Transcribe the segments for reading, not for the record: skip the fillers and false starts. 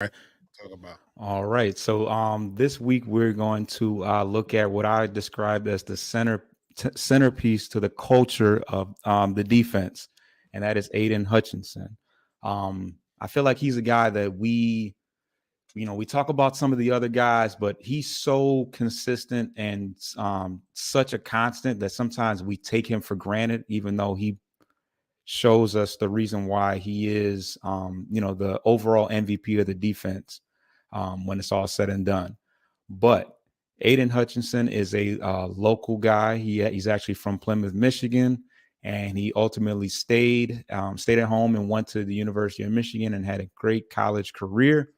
Right. Talk about. All right. So this week we're going to look at what I described as the centerpiece to the culture of the defense, and that is Aidan Hutchinson. I feel like he's a guy that we talk about some of the other guys, but he's so consistent and such a constant that sometimes we take him for granted, even though he shows us the reason why he is, the overall MVP of the defense when it's all said and done. But Aidan Hutchinson is a local guy. He's actually from Plymouth, Michigan, and he ultimately stayed at home and went to the University of Michigan and had a great college career.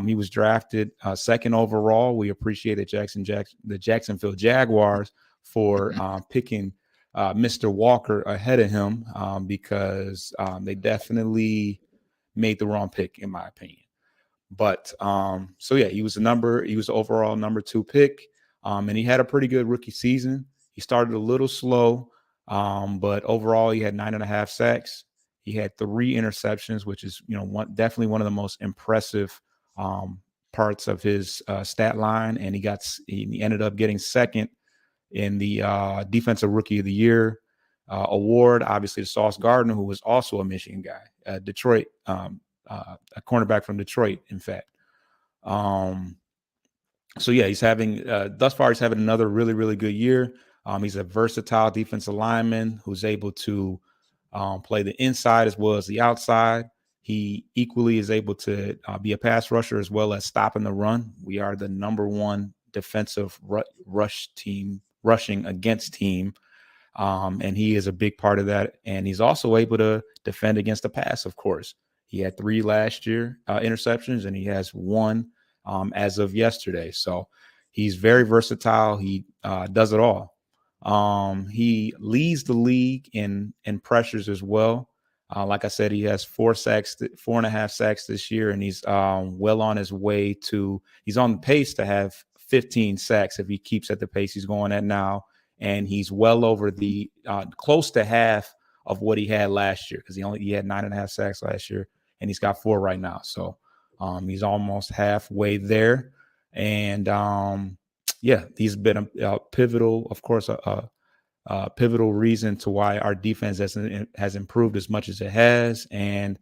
He was drafted second overall. We appreciate the Jacksonville Jaguars for picking Mr. Walker ahead of him because they definitely made the wrong pick, in my opinion. But so yeah, he was the overall number 2 pick, and he had a pretty good rookie season. He started a little slow, but overall he had 9.5 sacks. He had 3 interceptions, which is definitely one of the most impressive parts of his stat line. And he ended up getting second in the Defensive Rookie of the Year award. Obviously, to Sauce Gardner, who was also a Michigan guy, Detroit, a cornerback from Detroit, in fact. So yeah, he's having thus far he's having another really, really good year. He's a versatile defensive lineman who's able to play the inside as well as the outside. He equally is able to be a pass rusher as well as stopping the run. We are the number 1 defensive rushing against team. And he is a big part of that. And he's also able to defend against the pass, of course. He had 3 last year interceptions, and he has 1 as of yesterday. So he's very versatile. He does it all. He leads the league in pressures as well. Like I said, he has 4.5 sacks this year, and he's well on his way to. He's on the pace to have 15 sacks if he keeps at the pace he's going at now, and he's well over the close to half of what he had last year because he had 9.5 sacks last year, and he's got 4 right now. So he's almost halfway there, and yeah, he's been a pivotal, of course, a pivotal reason to why our defense has improved as much as it has. And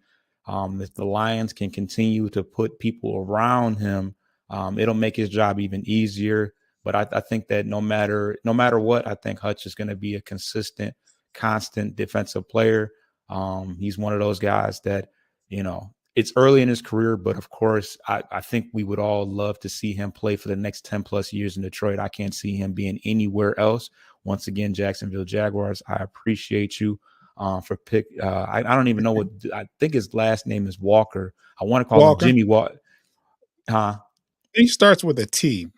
if the Lions can continue to put people around him, it'll make his job even easier. But I think that no matter what, I think Hutch is going to be a consistent, constant defensive player. He's one of those guys that, it's early in his career, but of course, I think we would all love to see him play for the next 10 plus years in Detroit. I can't see him being anywhere else. Once again, Jacksonville Jaguars, I appreciate you for pick. I don't even know I think his last name is Walker. I want to call him Walker. Jimmy Walker. Huh? He starts with a T.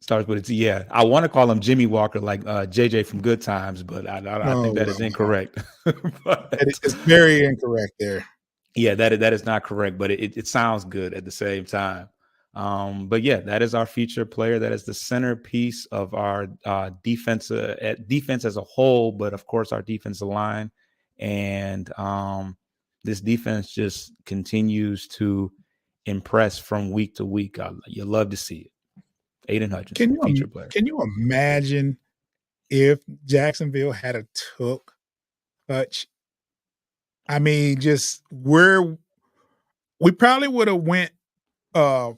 Starts with a T. Yeah, I want to call him Jimmy Walker, like JJ from Good Times, but I Oh, think that is wow. incorrect. But It's very incorrect there. yeah, that is not correct, but it sounds good at the same time. But yeah, that is our feature player. That is the centerpiece of our defense as a whole, but of course our defensive line. And this defense just continues to impress from week to week. You love to see it. Aidan Hutchinson, feature player. Can you imagine if Jacksonville had a took Hutch? I mean, just where we probably would have went uh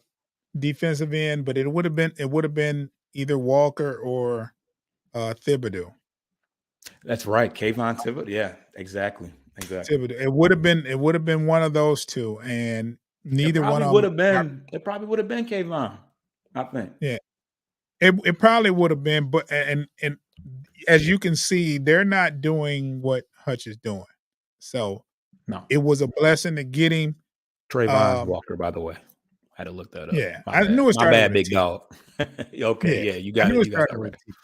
defensive end, but it would have been either Walker or Thibodeau. That's right, Kayvon Thibodeau. Yeah, exactly, exactly. Thibodeau. It would have been one of those two, and It neither one probably of would them. have been. It probably would have been Kayvon, I think. Yeah, it probably would have been, but and as you can see, they're not doing what Hutch is doing. So No, it was a blessing to get him. Trayvon Um, Walker, by the way. I had to look that up. yeah, My I bad. knew it My started bad, with a big T. dog. Okay, Yeah, yeah, you I got knew it. it You got started that with right. a T.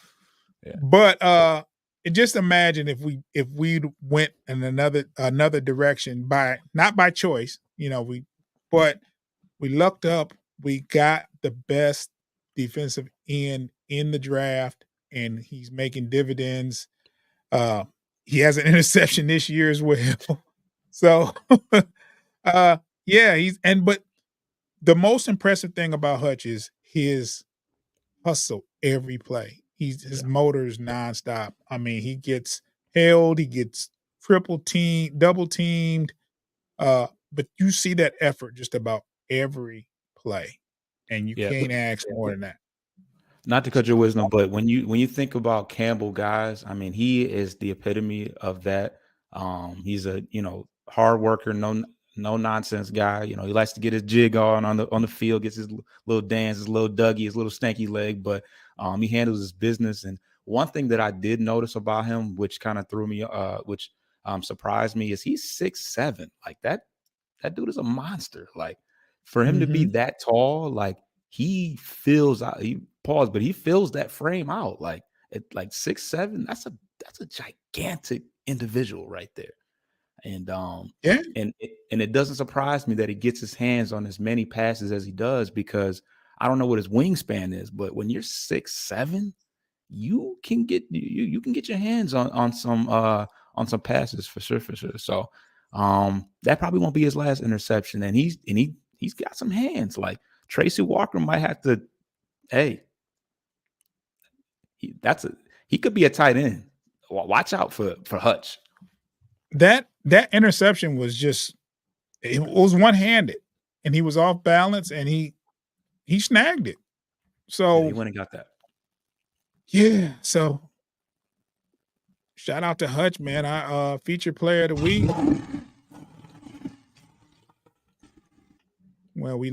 Yeah. But just imagine if we went in another direction by not by choice, but we lucked up. We got the best defensive end in the draft, and he's making dividends. Uh, he has an interception this year as well. So, yeah, but the most impressive thing about Hutch is his hustle every play. His Yeah. motor is nonstop. I mean, he gets held, he gets triple teamed, double teamed, but you see that effort just about every play, and you Yeah. can't ask more Yeah. than that. Not to cut your wisdom, but when you think about Campbell guys, I mean, he is the epitome of that. He's a hard worker, no nonsense guy. He likes to get his jig on the field, gets his little dance, his little Dougie, his little stanky leg, but he handles his business. And one thing that I did notice about him, which kind of threw me, which surprised me, is he's 6'7". Like that dude is a monster. Like for him to be Mhm. that tall, like he fills out. He pause, but he fills that frame out. Like at like 6'7". That's a gigantic individual right there. And Yeah. it doesn't surprise me that he gets his hands on as many passes as he does, because I don't know what his wingspan is, but when you're 6'7", you can get your hands on some passes for sure, for sure. So that probably won't be his last interception, and he's got some hands. Like Tracy Walker might have to, hey, he could be a tight end. Watch out for Hutch. That interception was just it was one-handed, and he was off balance, and he snagged it. Yeah, he So, went and got that. yeah, so shout out to Hutch, man. I featured player of the week. Well, we